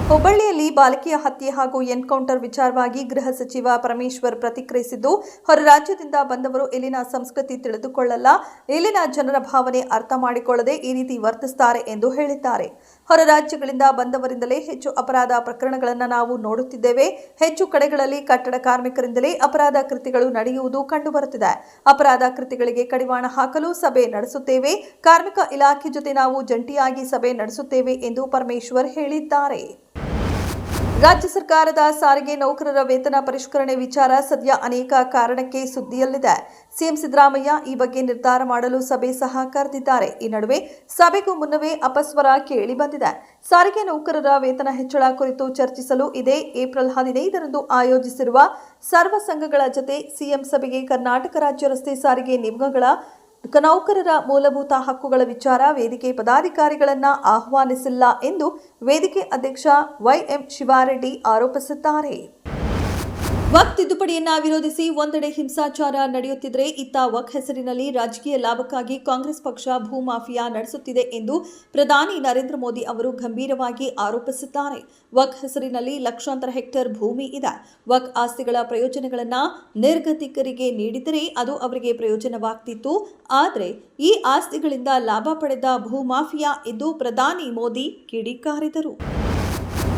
ಹುಬ್ಬಳ್ಳಿಯಲ್ಲಿ ಬಾಲಕಿಯ ಹತ್ಯೆ ಹಾಗೂ ಎನ್ಕೌಂಟರ್ ವಿಚಾರವಾಗಿ ಗೃಹ ಸಚಿವ ಪರಮೇಶ್ವರ್ ಪ್ರತಿಕ್ರಿಯಿಸಿದ್ದು, ಹೊರ ರಾಜ್ಯದಿಂದ ಬಂದವರು ಇಲ್ಲಿನ ಸಂಸ್ಕೃತಿ ತಿಳಿದುಕೊಳ್ಳಲ್ಲ, ಇಲ್ಲಿನ ಜನರ ಭಾವನೆ ಅರ್ಥ ಮಾಡಿಕೊಳ್ಳದೆ ಈ ರೀತಿ ವರ್ತಿಸುತ್ತಾರೆ ಎಂದು ಹೇಳಿದ್ದಾರೆ. ಹೊರ ರಾಜ್ಯಗಳಿಂದ ಬಂದವರಿಂದಲೇ ಹೆಚ್ಚು ಅಪರಾಧ ಪ್ರಕರಣಗಳನ್ನು ನಾವು ನೋಡುತ್ತಿದ್ದೇವೆ. ಹೆಚ್ಚು ಕಡೆಗಳಲ್ಲಿ ಕಟ್ಟಡ ಕಾರ್ಮಿಕರಿಂದಲೇ ಅಪರಾಧ ಕೃತ್ಯಗಳು ನಡೆಯುವುದು ಕಂಡುಬರುತ್ತಿದೆ. ಅಪರಾಧ ಕೃತ್ಯಗಳಿಗೆ ಕಡಿವಾಣ ಹಾಕಲು ಸಭೆ ನಡೆಸುತ್ತೇವೆ. ಕಾರ್ಮಿಕ ಇಲಾಖೆ ಜೊತೆ ನಾವು ಜಂಟಿಯಾಗಿ ಸಭೆ ನಡೆಸುತ್ತೇವೆ ಎಂದು ಪರಮೇಶ್ವರ್ ಹೇಳಿದ್ದಾರೆ. ರಾಜ್ಯ ಸರ್ಕಾರದ ಸಾರಿಗೆ ನೌಕರರ ವೇತನ ಪರಿಷ್ಕರಣೆ ವಿಚಾರ ಸದ್ಯ ಅನೇಕ ಕಾರಣಕ್ಕೆ ಸುದ್ದಿಯಲ್ಲಿದೆ. ಸಿಎಂ ಸಿದ್ದರಾಮಯ್ಯ ಈ ಬಗ್ಗೆ ನಿರ್ಧಾರ ಮಾಡಲು ಸಭೆ ಸಹ ಕರೆದಿದ್ದಾರೆ. ಈ ನಡುವೆ ಸಭೆಗೂ ಮುನ್ನವೇ ಅಪಸ್ವರ ಕೇಳಿ ಬಂದಿದೆ. ಸಾರಿಗೆ ನೌಕರರ ವೇತನ ಹೆಚ್ಚಳ ಕುರಿತು ಚರ್ಚಿಸಲು ಇದೇ ಏಪ್ರಿಲ್ 15ರಂದು ಆಯೋಜಿಸಿರುವ ಸರ್ವ ಸಂಘಗಳ ಜತೆ ಸಿಎಂ ಸಭೆಗೆ ಕರ್ನಾಟಕ ರಾಜ್ಯ ರಸ್ತೆ ಸಾರಿಗೆ ನಿಗಮಗಳ ನೌಕರರ ಮೂಲಭೂತ ಹಕ್ಕುಗಳ ವಿಚಾರ ವೇದಿಕೆ ಪದಾಧಿಕಾರಿಗಳನ್ನು ಆಹ್ವಾನಿಸಿಲ್ಲ ಎಂದು ವೇದಿಕೆ ಅಧ್ಯಕ್ಷ ವೈಎಂ ಶಿವಾರೆಡ್ಡಿ ಆರೋಪಿಸಿದ್ದಾರೆ. ವಕ್ಫ್ ತಿದ್ದುಪಡಿಯನ್ನ ವಿರೋಧಿಸಿ ಒಂದೆಡೆ ಹಿಂಸಾಚಾರ ನಡೆಯುತ್ತಿದ್ದರೆ ಇತ್ತ ವಕ್ಫ್ ಹೆಸರಿನಲ್ಲಿ ರಾಜಕೀಯ ಲಾಭಕ್ಕಾಗಿ ಕಾಂಗ್ರೆಸ್ ಪಕ್ಷ ಭೂ ಮಾಫಿಯಾ ನಡೆಸುತ್ತಿದೆ ಎಂದು ಪ್ರಧಾನಿ ನರೇಂದ್ರ ಮೋದಿ ಅವರು ಗಂಭೀರವಾಗಿ ಆರೋಪಿಸಿದ್ದಾರೆ. ವಕ್ಫ್ ಹೆಸರಿನಲ್ಲಿ ಲಕ್ಷಾಂತರ ಹೆಕ್ಟೇರ್ ಭೂಮಿ ಇದೆ. ವಕ್ಫ್ ಆಸ್ತಿಗಳ ಪ್ರಯೋಜನಗಳನ್ನು ನಿರ್ಗತಿಕರಿಗೆ ನೀಡಿದರೆ ಅದು ಅವರಿಗೆ ಪ್ರಯೋಜನವಾಗ್ತಿತ್ತು. ಆದರೆ ಈ ಆಸ್ತಿಗಳಿಂದ ಲಾಭ ಪಡೆದ ಭೂ ಮಾಫಿಯಾ ಎಂದು ಪ್ರಧಾನಿ ಮೋದಿ ಕಿಡಿಕಾರಿದರು.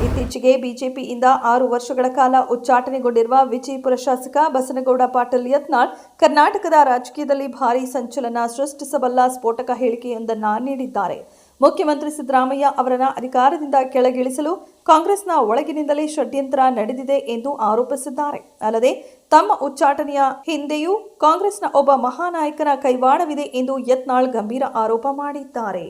ಇತ್ತೀಚೆಗೆ ಬಿಜೆಪಿಯಿಂದ 6 ವರ್ಷಗಳ ಕಾಲ ಉಚ್ಚಾಟನೆಗೊಂಡಿರುವ ವಿಜಯಪುರ ಶಾಸಕ ಬಸನಗೌಡ ಪಾಟೀಲ್ ಯತ್ನಾಳ್ ಕರ್ನಾಟಕದ ರಾಜಕೀಯದಲ್ಲಿ ಭಾರೀ ಸಂಚಲನ ಸೃಷ್ಟಿಸಬಲ್ಲ ಸ್ಫೋಟಕ ಹೇಳಿಕೆಯೊಂದನ್ನು ನೀಡಿದ್ದಾರೆ. ಮುಖ್ಯಮಂತ್ರಿ ಸಿದ್ದರಾಮಯ್ಯ ಅವರನ್ನು ಅಧಿಕಾರದಿಂದ ಕೆಳಗಿಳಿಸಲು ಕಾಂಗ್ರೆಸ್ನ ಒಳಗಿನಿಂದಲೇ ಷಡ್ಯಂತ್ರ ನಡೆದಿದೆ ಎಂದು ಆರೋಪಿಸಿದ್ದಾರೆ. ಅಲ್ಲದೆ ತಮ್ಮ ಉಚ್ಚಾಟನೆಯ ಹಿಂದೆಯೂ ಕಾಂಗ್ರೆಸ್ನ ಒಬ್ಬ ಮಹಾನಾಯಕನ ಕೈವಾಡವಿದೆ ಎಂದು ಯತ್ನಾಳ್ ಗಂಭೀರ ಆರೋಪ ಮಾಡಿದ್ದಾರೆ.